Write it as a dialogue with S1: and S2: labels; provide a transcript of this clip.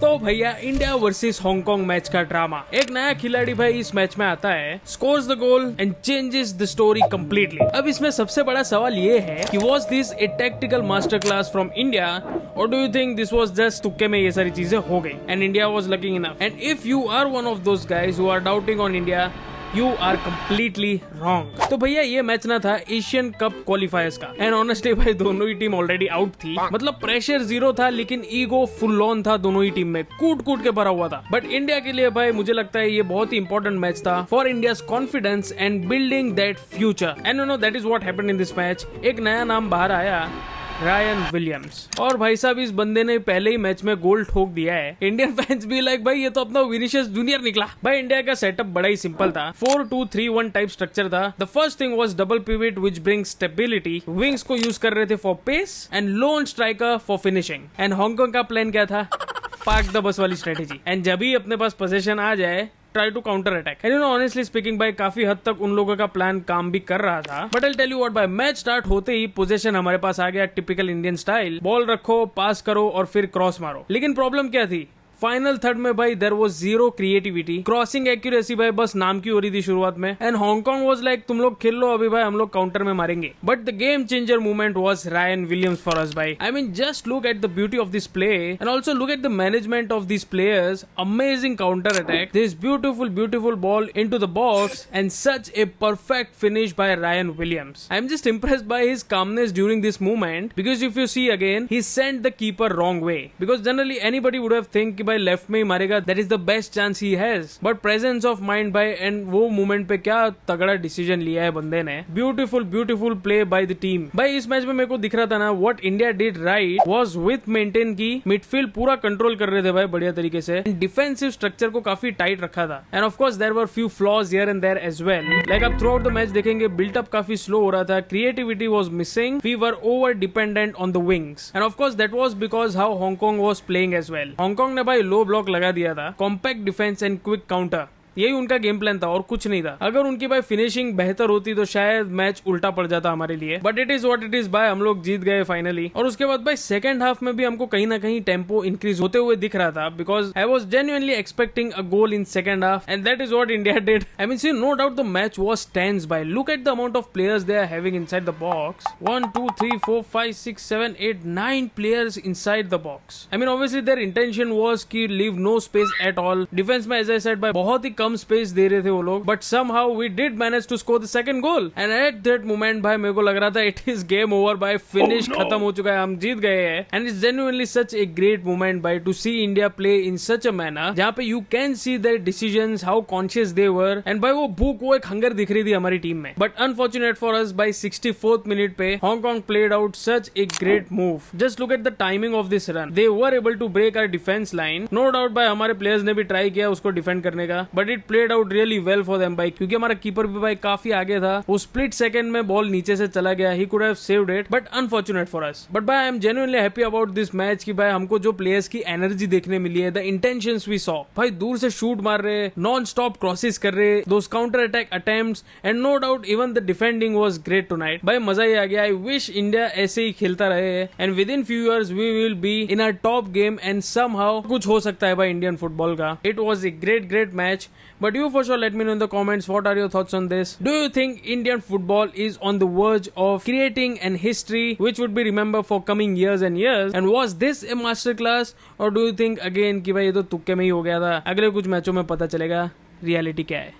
S1: तो भैया India versus Hong Kong match का ड्रामा। एक नया खिलाड़ी भाई इस मैच में आता है, scores the goal and changes the story completely. अब इसमें सबसे बड़ा सवाल ये है कि was this a tactical master class from India और do you think this was just तुक्के में ये सारी चीजें हो गई and India was lucky enough. And if you are one of those guys who are doubting on India, you are completely wrong. तो भैया ये मैच ना था एशियन कप क्वालिफायर्स का एंड ऑनेस्टली भाई दोनों ही टीम ऑलरेडी आउट थी। मतलब प्रेशर जीरो था लेकिन ईगो फुल ऑन था दोनों ही टीम में, कूट कूट के भरा हुआ था। बट इंडिया के लिए भाई मुझे लगता है ये बहुत ही इंपॉर्टेंट मैच था for India's confidence and building that future. And you know that is what happened in this match. एक नया नाम बाहर आया, रायन विलियम्स। और भाई साहब इस बंदे ने पहले ही मैच में गोल ठोक दिया है। इंडियन फैंस भी लाइक भाई ये तो अपना विनीशियस जूनियर निकला। भाई इंडिया का सेटअप बड़ा ही सिंपल था, 4-2-3-1 टाइप स्ट्रक्चर था। The first thing was double pivot which brings stability. Wings को यूज कर रहे थे for pace and lone striker for finishing. And Hong का प्लान क्या था? पार्क द बस वाली स्ट्रेटेजी। एंड जब ही अपने पास पोजीशन आ जाए, try to counter attack. And you know honestly speaking भाई काफी हद तक उन लोगों का प्लान काम भी कर रहा था। But I tell you what भाई, मैच स्टार्ट होते ही पोजीशन हमारे पास आ गया टिपिकल इंडियन स्टाइल, बॉल रखो, पास करो और फिर क्रॉस मारो। लेकिन प्रॉब्लम क्या थी? फाइनल थर्ड में भाई there was zero creativity, crossing accuracy भाई बस नाम की हो रही थी शुरुआत में। एंड हांगकांग वाज लाइक तुम लोग खेल लो अभी भाई, हम लोग काउंटर में मारेंगे। But the game changer moment was Ryan Williams for us भाई। I mean just look at the beauty of this play and also look at the management of this players. Amazing counter attack, this beautiful ball into the box and such a perfect finish by Ryan Williams. I am just impressed by his calmness during this moment because if you see again he sent the keeper wrong way because generally anybody would have think कि भाई left में ही मारेगा, that is the best chance he has. But presence of mind bye and वो moment पे क्या तगड़ा decision लिया है बंदे ने। Beautiful play by the team. भाई इस मैच में मेरे को दिख रहा था ना what India did right was with maintain की मिडफील्ड पूरा कंट्रोल कर रहे थे भाई बढ़िया तरीके से। डिफेंसिव स्ट्रक्चर को काफी टाइट रखा था and of course there were few flaws here and there as well. Like आप थ्रू आउट द मैच देखेंगे बिल्टअप काफी स्लो हो रहा था, creativity was missing, we were over dependent on the wings and of course that was because how Hong Kong was playing as well. Hong Kong ने भाई low block लगा दिया था, compact defence and quick counter, यही उनका गेम प्लान था और कुछ नहीं था। अगर उनकी भाई फिनिशिंग बेहतर होती तो शायद मैच उल्टा पड़ जाता हमारे लिए। But it is what it is भाई, हम लोग जीत गए फाइनली। और उसके बाद भाई सेकंड हाफ में भी हमको कहीं ना कहीं टेम्पो इंक्रीज होते हुए दिख रहा था because I was genuinely expecting a goal in second half and that is what India did. I mean see no doubt the match was tense भाई। Look at the amount of players they are having inside the box. 1 2 3 4 5 6 7 8 9 players inside the box. I mean obviously their intention was कि leave no space at all. Defence में as I said भाई बहुत ही कम space दे रहे थे वो लोग, but somehow we did manage to score the second goal and at that moment भाई मेरे को लग रहा था it is game over भाई, finish खत्म हो चुका है, हम जीत गए हैं। and it's genuinely such a great moment भाई to see India play in such a manner जहाँ पे you can see their decisions, how conscious they were and भाई वो भूख, वो एक हंगर दिख रही थी हमारी टीम में। but unfortunate for us by 64th minute पे Hong Kong played out such a great move. just look at the timing of this run, they were able to break our defense line. no doubt भाई हमारे players ने भी try किया उसको defend करने का, but it played out really well for them भाई, क्योंकि हमारा कीपर भी भाई काफी आगे था। वो स्प्लिट सेकंड में बॉल नीचे से चला गया, he could have saved it but unfortunate for us. but भाई I am genuinely happy about this match कि भाई हमको जो प्लेयर्स की एनर्जी देखने मिली है, the intentions we saw भाई, दूर से शूट मार रहे, नॉन स्टॉप क्रॉसेस कर रहे, those counter attack attempts and no doubt even the defending was great tonight भाई, मजा ही आ गया। I wish इंडिया ऐसे ही खेलता रहे and within few years we will be in our top game and somehow कुछ हो सकता है भाई इंडियन फुटबॉल का। it was a great match but you for sure let me know in the comments what are your thoughts on this. Do you think Indian football is on the verge of creating an history which would be remembered for coming years and years, and was this a master class or do you think again कि भाई ये तो तुक्के में ही हो गया था, अगले कुछ मैचों में पता चलेगा रियलिटी क्या है।